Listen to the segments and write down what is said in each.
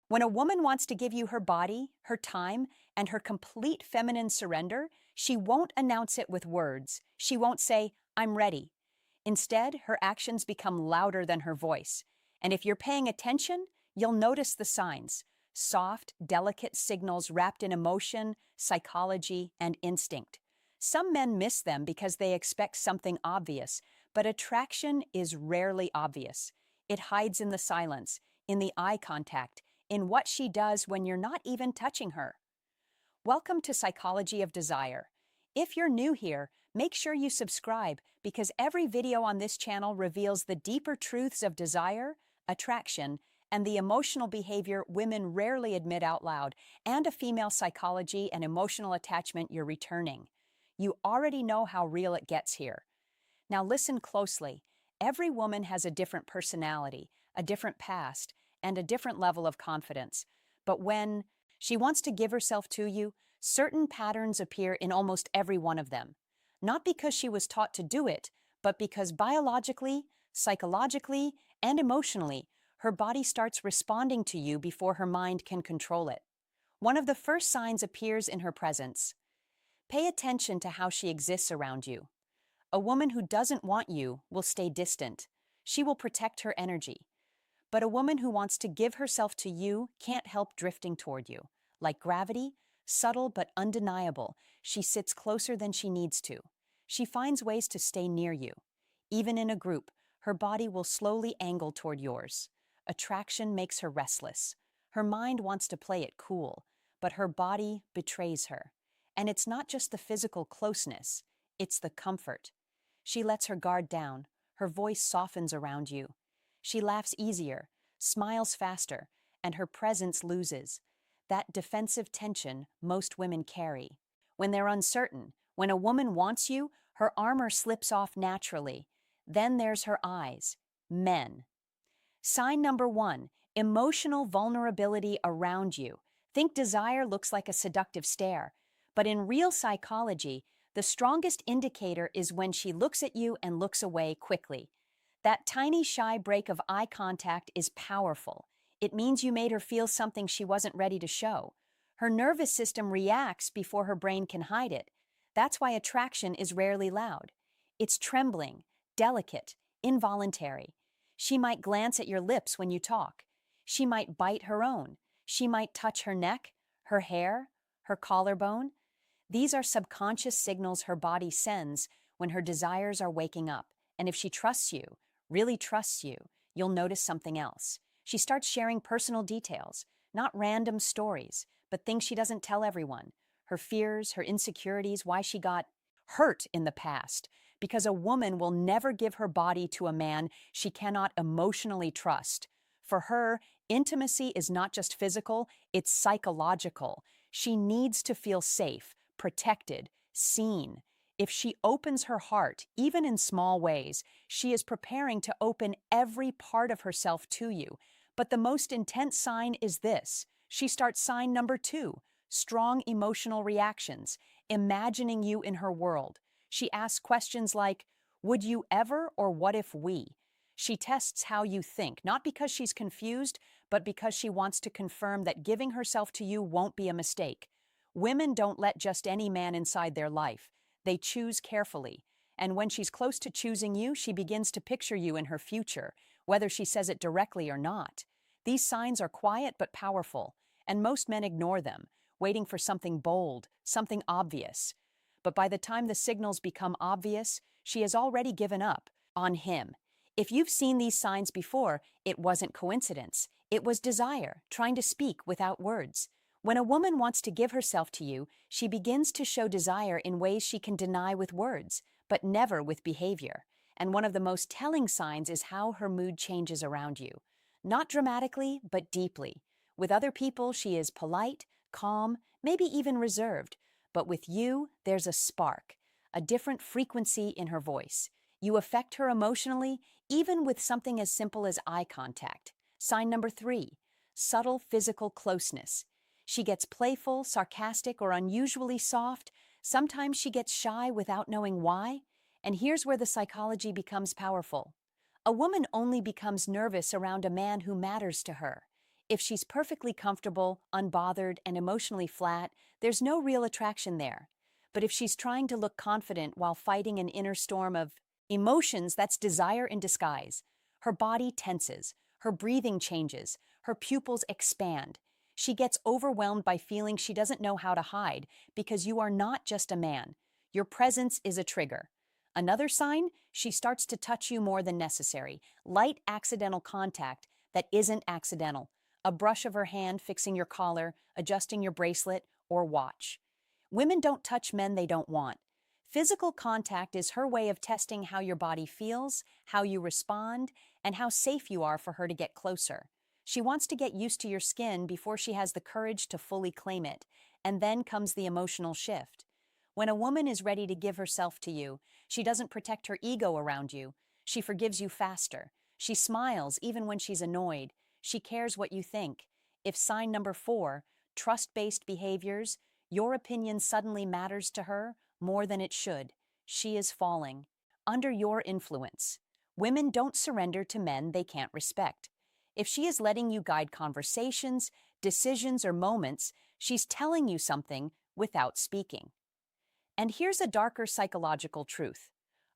When a woman wants to give you her body, her time, and her complete feminine surrender, she won't announce it with words. She won't say, "I'm ready." Instead, her actions become louder than her voice. And if you're paying attention, you'll notice the signs: soft, delicate signals wrapped in emotion, psychology, and instinct. Some men miss them because they expect something obvious, but attraction is rarely obvious. It hides in the silence, in the eye contact, in what she does when you're not even touching her. Welcome to Psychology of Desire. If you're new here, make sure you subscribe because every video on this channel reveals the deeper truths of desire, attraction, and the emotional behavior women rarely admit out loud, and a female psychology and emotional attachment you're returning. You already know how real it gets here. Now listen closely. Every woman has a different personality, a different past, and a different level of confidence. But when she wants to give herself to you, certain patterns appear in almost every one of them. Not because she was taught to do it, but because biologically, psychologically, and emotionally, her body starts responding to you before her mind can control it. One of the first signs appears in her presence. Pay attention to how she exists around you. A woman who doesn't want you will stay distant. She will protect her energy. But a woman who wants to give herself to you can't help drifting toward you. Like gravity, subtle but undeniable, she sits closer than she needs to. She finds ways to stay near you. Even in a group, her body will slowly angle toward yours. Attraction makes her restless. Her mind wants to play it cool, but her body betrays her. And it's not just the physical closeness, it's the comfort. She lets her guard down, her voice softens around you. She laughs easier, smiles faster, and her presence loses that defensive tension most women carry. When they're uncertain, when a woman wants you, her armor slips off naturally. Then there's her eyes. Men. Sign number 1, emotional vulnerability around you. Think desire looks like a seductive stare, but in real psychology, the strongest indicator is when she looks at you and looks away quickly. That tiny shy break of eye contact is powerful. It means you made her feel something she wasn't ready to show. Her nervous system reacts before her brain can hide it. That's why attraction is rarely loud. It's trembling, delicate, involuntary. She might glance at your lips when you talk. She might bite her own. She might touch her neck, her hair, her collarbone. These are subconscious signals her body sends when her desires are waking up. And if she trusts you, really trusts you, you'll notice something else. She starts sharing personal details, not random stories, but things she doesn't tell everyone. Her fears, her insecurities, why she got hurt in the past. Because a woman will never give her body to a man she cannot emotionally trust. For her, intimacy is not just physical, it's psychological. She needs to feel safe, protected, seen. If she opens her heart, even in small ways, she is preparing to open every part of herself to you. But the most intense sign is this. She starts sign number 2, strong emotional reactions, imagining you in her world. She asks questions like, "Would you ever?" or "What if we?" She tests how you think, not because she's confused, but because she wants to confirm that giving herself to you won't be a mistake. Women don't let just any man inside their life. They choose carefully. And when she's close to choosing you, she begins to picture you in her future, whether she says it directly or not. These signs are quiet but powerful, and most men ignore them, waiting for something bold, something obvious. But by the time the signals become obvious, she has already given up on him. If you've seen these signs before, it wasn't coincidence. It was desire, trying to speak without words. When a woman wants to give herself to you, she begins to show desire in ways she can deny with words, but never with behavior. And one of the most telling signs is how her mood changes around you. Not dramatically, but deeply. With other people, she is polite, calm, maybe even reserved. But with you, there's a spark, a different frequency in her voice. You affect her emotionally, even with something as simple as eye contact. Sign number 3, subtle physical closeness. She gets playful, sarcastic, or unusually soft. Sometimes she gets shy without knowing why. And here's where the psychology becomes powerful. A woman only becomes nervous around a man who matters to her. If she's perfectly comfortable, unbothered, and emotionally flat, there's no real attraction there. But if she's trying to look confident while fighting an inner storm of emotions, that's desire in disguise. Her body tenses, her breathing changes, her pupils expand. She gets overwhelmed by feeling she doesn't know how to hide because you are not just a man. Your presence is a trigger. Another sign, she starts to touch you more than necessary. Light accidental contact that isn't accidental. A brush of her hand fixing your collar, adjusting your bracelet or watch. Women don't touch men they don't want. Physical contact is her way of testing how your body feels, how you respond, and how safe you are for her to get closer. She wants to get used to your skin before she has the courage to fully claim it, and then comes the emotional shift. When a woman is ready to give herself to you, she doesn't protect her ego around you. She forgives you faster. She smiles even when she's annoyed. She cares what you think. If sign number 4, trust-based behaviors, your opinion suddenly matters to her more than it should. She is falling. Under your influence. Women don't surrender to men they can't respect. If she is letting you guide conversations, decisions, or moments, she's telling you something without speaking. And here's a darker psychological truth.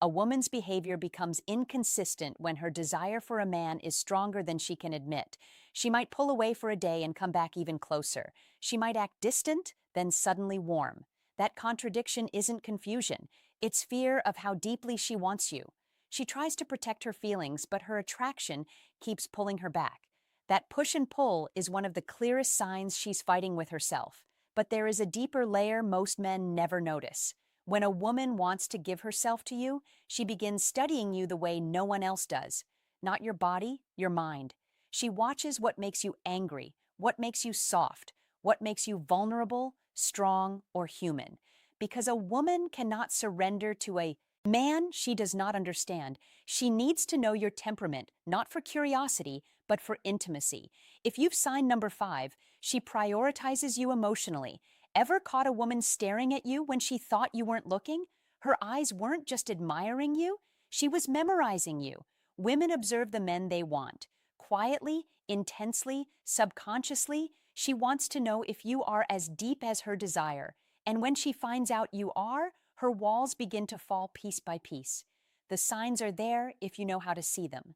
A woman's behavior becomes inconsistent when her desire for a man is stronger than she can admit. She might pull away for a day and come back even closer. She might act distant, then suddenly warm. That contradiction isn't confusion. It's fear of how deeply she wants you. She tries to protect her feelings, but her attraction keeps pulling her back. That push and pull is one of the clearest signs she's fighting with herself. But there is a deeper layer most men never notice. When a woman wants to give herself to you, she begins studying you the way no one else does. Not your body, your mind. She watches what makes you angry, what makes you soft, what makes you vulnerable, strong, or human. Because a woman cannot surrender to a man she does not understand. She needs to know your temperament, not for curiosity, but for intimacy. If you've signed number 5, she prioritizes you emotionally. Ever caught a woman staring at you when she thought you weren't looking? Her eyes weren't just admiring you, she was memorizing you. Women observe the men they want. Quietly, intensely, subconsciously, she wants to know if you are as deep as her desire. And when she finds out you are, her walls begin to fall piece by piece. The signs are there if you know how to see them.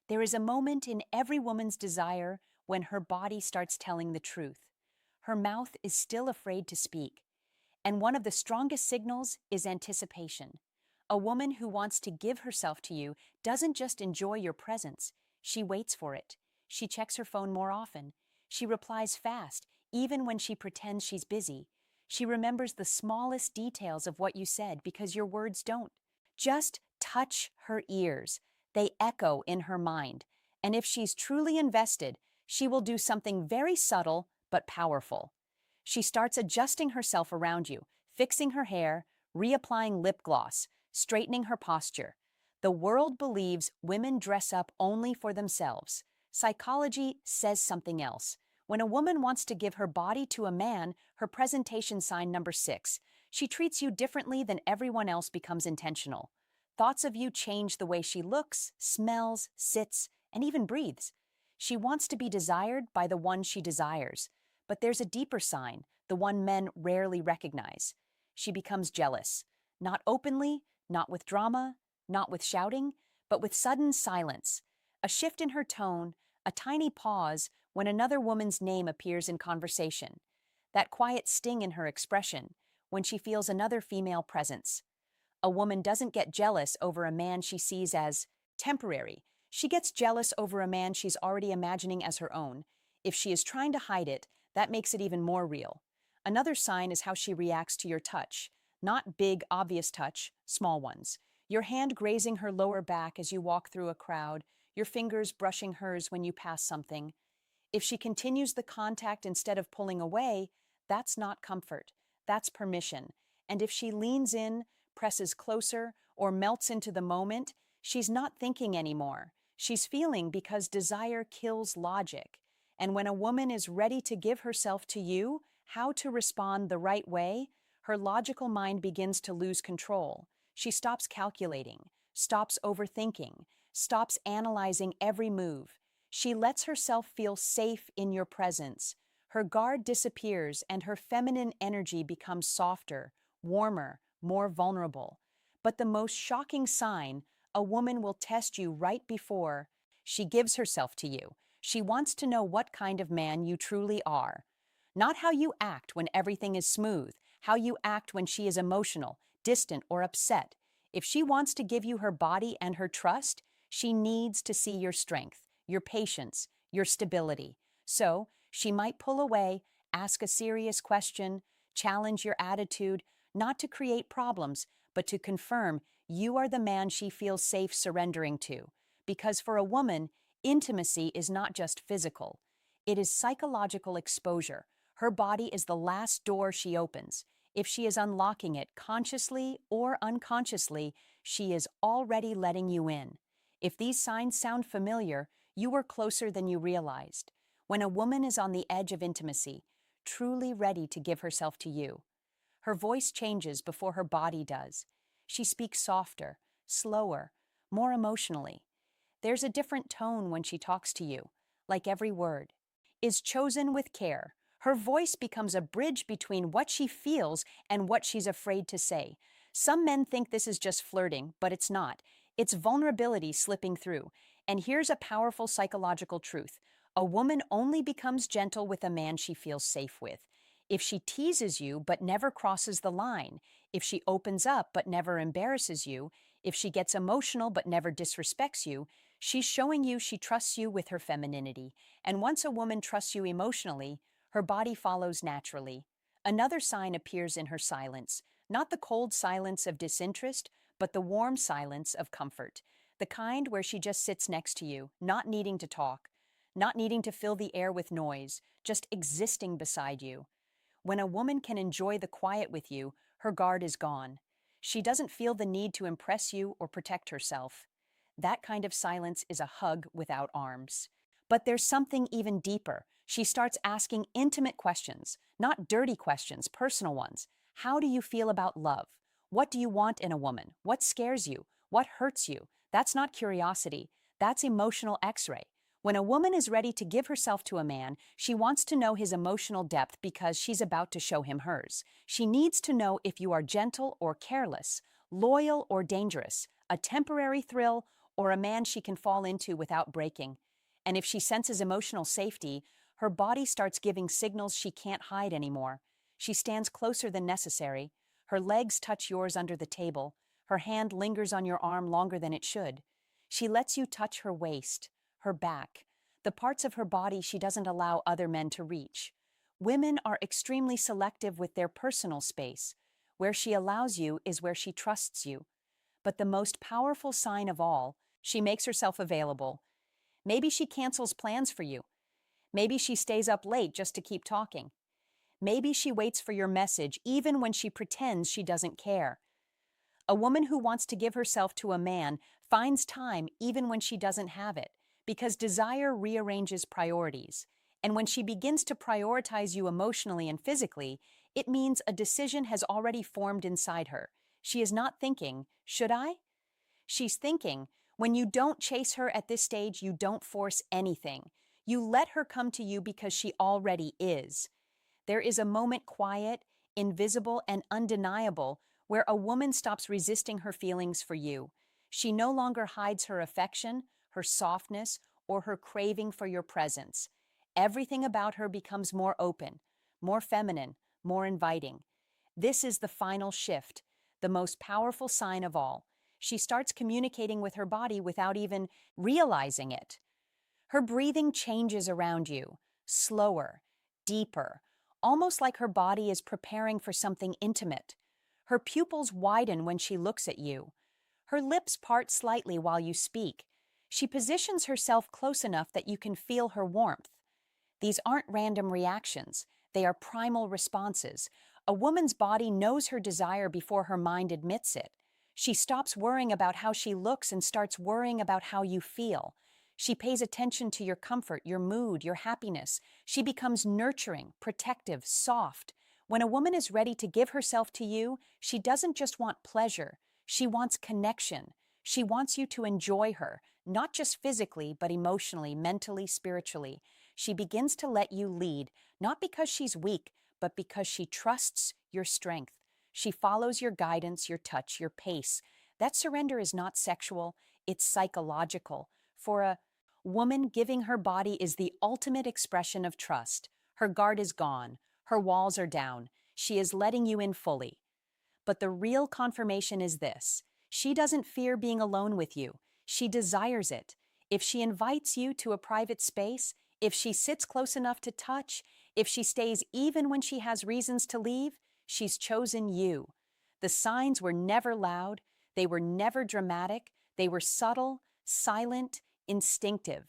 There is a moment in every woman's desire when her body starts telling the truth. Her mouth is still afraid to speak. And one of the strongest signals is anticipation. A woman who wants to give herself to you doesn't just enjoy your presence, she waits for it. She checks her phone more often. She replies fast, even when she pretends she's busy. She remembers the smallest details of what you said because your words don't. Just touch her ears. They echo in her mind. And if she's truly invested, she will do something very subtle but powerful. She starts adjusting herself around you, fixing her hair, reapplying lip gloss, straightening her posture. The world believes women dress up only for themselves. Psychology says something else. When a woman wants to give her body to a man, her presentation sign number 6, she treats you differently than everyone else becomes intentional. Thoughts of you change the way she looks, smells, sits, and even breathes. She wants to be desired by the one she desires. But there's a deeper sign, the one men rarely recognize. She becomes jealous. Not openly, not with drama, not with shouting, but with sudden silence. A shift in her tone, a tiny pause when another woman's name appears in conversation. That quiet sting in her expression when she feels another female presence. A woman doesn't get jealous over a man she sees as temporary. She gets jealous over a man she's already imagining as her own. If she is trying to hide it, that makes it even more real. Another sign is how she reacts to your touch. Not big, obvious touch, small ones. Your hand grazing her lower back as you walk through a crowd, your fingers brushing hers when you pass something. If she continues the contact instead of pulling away, that's not comfort. That's permission. And if she leans in, presses closer, or melts into the moment, she's not thinking anymore. She's feeling because desire kills logic. And when a woman is ready to give herself to you, how to respond the right way, her logical mind begins to lose control. She stops calculating, stops overthinking, stops analyzing every move. She lets herself feel safe in your presence. Her guard disappears and her feminine energy becomes softer, warmer, more vulnerable. But the most shocking sign, a woman will test you right before she gives herself to you. She wants to know what kind of man you truly are. Not how you act when everything is smooth, how you act when she is emotional, distant, or upset. If she wants to give you her body and her trust, she needs to see your strength, your patience, your stability. So, she might pull away, ask a serious question, challenge your attitude, not to create problems, but to confirm you are the man she feels safe surrendering to. Because for a woman, intimacy is not just physical, it is psychological exposure. Her body is the last door she opens. If she is unlocking it consciously or unconsciously, she is already letting you in. If these signs sound familiar, you are closer than you realized. When a woman is on the edge of intimacy, truly ready to give herself to you, her voice changes before her body does. She speaks softer, slower, more emotionally. There's a different tone when she talks to you, like every word is chosen with care. Her voice becomes a bridge between what she feels and what she's afraid to say. Some men think this is just flirting, but it's not. It's vulnerability slipping through. And here's a powerful psychological truth. A woman only becomes gentle with a man she feels safe with. If she teases you but never crosses the line, if she opens up but never embarrasses you, if she gets emotional but never disrespects you, she's showing you she trusts you with her femininity. And once a woman trusts you emotionally, her body follows naturally. Another sign appears in her silence, not the cold silence of disinterest, but the warm silence of comfort. The kind where she just sits next to you, not needing to talk, not needing to fill the air with noise, just existing beside you. When a woman can enjoy the quiet with you, her guard is gone. She doesn't feel the need to impress you or protect herself. That kind of silence is a hug without arms. But there's something even deeper. She starts asking intimate questions, not dirty questions, personal ones. How do you feel about love? What do you want in a woman? What scares you? What hurts you? That's not curiosity. That's emotional X-ray. When a woman is ready to give herself to a man, she wants to know his emotional depth because she's about to show him hers. She needs to know if you are gentle or careless, loyal or dangerous, a temporary thrill, or a man she can fall into without breaking. And if she senses emotional safety, her body starts giving signals she can't hide anymore. She stands closer than necessary. Her legs touch yours under the table. Her hand lingers on your arm longer than it should. She lets you touch her waist, her back, the parts of her body she doesn't allow other men to reach. Women are extremely selective with their personal space. Where she allows you is where she trusts you. But the most powerful sign of all, she makes herself available. Maybe she cancels plans for you. Maybe she stays up late just to keep talking. Maybe she waits for your message even when she pretends she doesn't care. A woman who wants to give herself to a man finds time even when she doesn't have it, because desire rearranges priorities. And when she begins to prioritize you emotionally and physically, it means a decision has already formed inside her. She is not thinking, should I? She's thinking, when you don't chase her at this stage, you don't force anything. You let her come to you because she already is. There is a moment quiet, invisible, and undeniable where a woman stops resisting her feelings for you. She no longer hides her affection, her softness, or her craving for your presence. Everything about her becomes more open, more feminine, more inviting. This is the final shift, the most powerful sign of all. She starts communicating with her body without even realizing it. Her breathing changes around you, slower, deeper, almost like her body is preparing for something intimate. Her pupils widen when she looks at you. Her lips part slightly while you speak. She positions herself close enough that you can feel her warmth. These aren't random reactions. They are primal responses. A woman's body knows her desire before her mind admits it. She stops worrying about how she looks and starts worrying about how you feel. She pays attention to your comfort, your mood, your happiness. She becomes nurturing, protective, soft. When a woman is ready to give herself to you, she doesn't just want pleasure. She wants connection. She wants you to enjoy her, not just physically, but emotionally, mentally, spiritually. She begins to let you lead, not because she's weak, but because she trusts your strength. She follows your guidance, your touch, your pace. That surrender is not sexual, it's psychological. For a woman, giving her body is the ultimate expression of trust. Her guard is gone, her walls are down. She is letting you in fully. But the real confirmation is this: she doesn't fear being alone with you, she desires it. If she invites you to a private space, if she sits close enough to touch, if she stays even when she has reasons to leave, she's chosen you. The signs were never loud, they were never dramatic, they were subtle, silent, instinctive.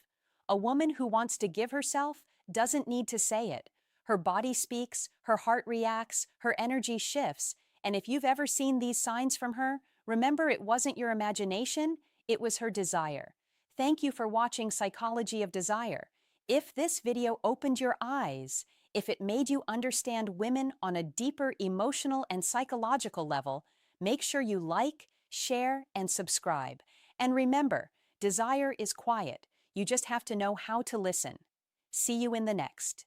A woman who wants to give herself doesn't need to say it. Her body speaks, her heart reacts, her energy shifts. And if you've ever seen these signs from her, remember it wasn't your imagination, it was her desire. Thank you for watching Psychology of Desire. If this video opened your eyes, if it made you understand women on a deeper emotional and psychological level, make sure you like, share, and subscribe. And remember, desire is quiet. You just have to know how to listen. See you in the next.